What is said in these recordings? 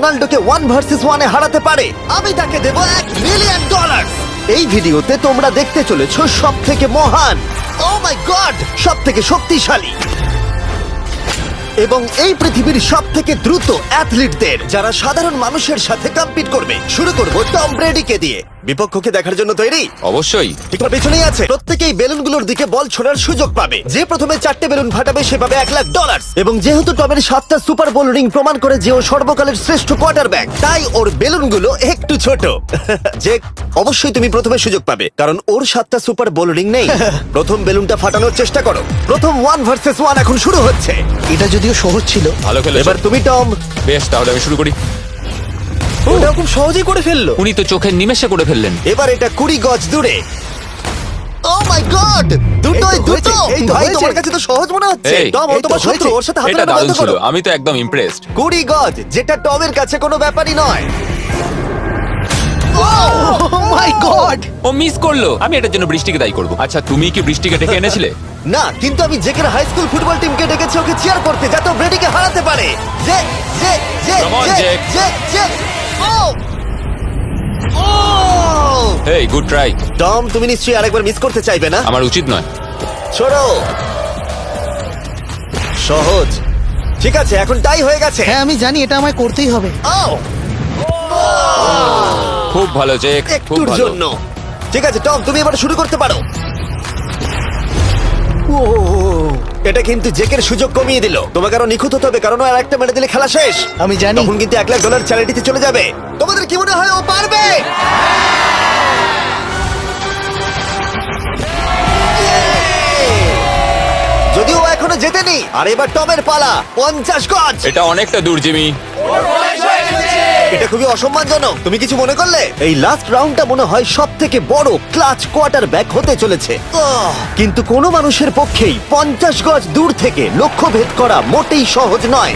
রোনাল্ডোকে 1 versus 1 এ হারাতে পারে, আমি তাকে দেব $1 মিলিয়ন। এই ভিডিওতে তোমরা দেখতে চলেছো সবথেকে মহান, ও মাই গড, সবথেকে শক্তিশালী এবং এই পৃথিবীর সবথেকে দ্রুত অ্যাথলিটদের, যারা সাধারণ মানুষের সাথে কম্পিট করবে। শুরু করব টম ব্রেডিকে দিয়ে। বিপক্ষকে দেখার জন্য তৈরি? অবশ্যই। ঠিক পেছনেই আছে। প্রত্যেকেই বেলুনগুলোর দিকে বল ছোড়ার সুযোগ পাবে। যে প্রথমে 4টে বেলুন ফাটাবে সে পাবে $1 লাখ। এবং যেহেতু টমের 7টা সুপার বোল রিং প্রমাণ করে যে ও সর্বকালের শ্রেষ্ঠ কোয়ার্টারব্যাক, তাই ওর বেলুনগুলো একটু ছোট। যে অবশ্যই তুমি প্রথমে সুযোগ পাবে, কারণ ওর 7টা সুপার বোল রিং নেই। প্রথম বেলুনটা ফাটানোর চেষ্টা করো। প্রথম 1 ভার্সেস 1 এখন শুরু হচ্ছে। এটা যদিও সহজ ছিল। ভালো খেলেছো। এবার তুমি টম। বেশ, তাহলে আমি শুরু করি। ওটা খুব সহজেই করে ফেললো। উনি তো চোখের নিমেষে করে ফেললেন। এবার এটা 20 গজ দূরে। ও মাই গড, দুটোই দুটো। এই ভাই, তোমার কাছে তো সহজ মনে হচ্ছে। এই, টম, ও তোমার শত্রু, ওর সাথে হাত এটা মেলানো দারুণ বন্ধ ছিল। করো। আমি তো একদম ইমপ্রেসড। 20 গজ, যেটা টমের কাছে কোনো ব্যাপারই নয়। ও মাই গড, ও মিস করলো। আমি এটার জন্য বৃষ্টিকে দায়ী করব। আচ্ছা, তুমি কি বৃষ্টিকে ডেকে এনেছিলে? না, কিন্তু আমি জেকের হাই স্কুল ফুটবল টিমকে ডেকেছি ওকে চিয়ার করতে, যাতে ও ব্রেডিকে হারাতে পারে। Jay Jay Jay Come on, Jay Jake. Jay জে। ও ও হেই, গুড ট্রাই। টম, তুমি নিশ্চয়ই আরেকবার মিস করতে চাইবে না? আমার উচিত নয়। ছোড়ো। সহজ। ঠিক আছে, এখন টাই হয়ে গেছে। হ্যাঁ আমি জানি এটা আমায় করতেই হবে। ও খুব ভালো জেক, খুব একটুর ভালো। জন্য। ঠিক আছে টম, তুমি এবার শুরু করতে পারো। ও, এটা কিন্তু জেকের সুযোগ কমিয়ে দিল। তোমাকে আরো নিখুঁত হতে হবে, কারণ আর একটা মেরে দিলে খেলা শেষ। আমি জানি। তখন কিন্তু $1 লাখ চ্যারিটিতে চলে যাবে। তোমাদের কি মনে হয় ও পারবে? যদিও ও এখনো জেতেনি। আর এবার টমের পালা। 50 গজ। এটা অনেকটা দূর, জিমি। এটা খুবই অসম্মানজনক। তুমি কিছু মনে করলে? এই লাস্ট রাউন্ডটা মনে হয় সবথেকে বড় ক্লাচ কোয়ার্টারব্যাক হতে চলেছে। কিন্তু কোনো মানুষের পক্ষেই 50 গজ দূর থেকে লক্ষ্য ভেদ করা মোটেই সহজ নয়।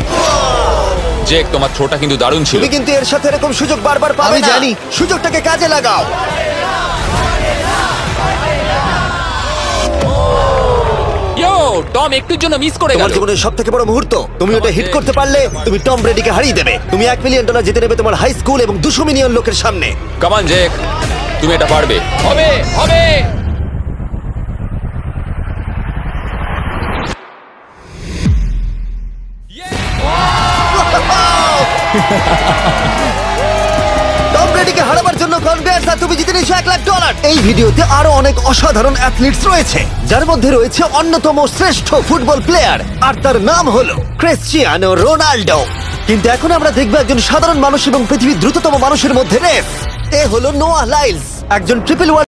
জেক, তোমার থ্রোটা কিন্তু দারুণ ছিল। তুমি কিন্তু এর সাথে এরকম সুযোগ বারবার পাবে আমি না। জানি। সুযোগটাকে কাজে লাগাও। ইয়ো, টম একটুর জন্য মিস করে তোমার গেল। জীবনের সবথেকে বড় মুহূর্ত। তুমি ওটা হিট করতে পারলে তুমি টম ব্রেডিকে হারিয়ে দেবে। তুমি $1 মিলিয়ন জিতে নেবে তোমার হাই স্কুল এবং 200 মিলিয়ন লোকের সামনে। কাম অন জেক, তুমি এটা পারবে। হবে হবে। টম ব্রেডিকে হারাবার জন্য কনগ্রেস, আর তুমি জিতে নিয়েছো $1 লাখ। এই ভিডিওতে আরো অনেক অসাধারণ অ্যাথলিটস রয়েছে, যার মধ্যে রয়েছে অন্যতম শ্রেষ্ঠ ফুটবল প্লেয়ার, আর তার নাম হলো ক্রিশ্চিয়ানো রোনাল্ডো। কিন্তু এখন আমরা দেখবো একজন সাধারণ মানুষ এবং পৃথিবীর দ্রুততম মানুষের মধ্যে রেস। এ হলো নোয়াহ লাইলস, একজন ট্রিপল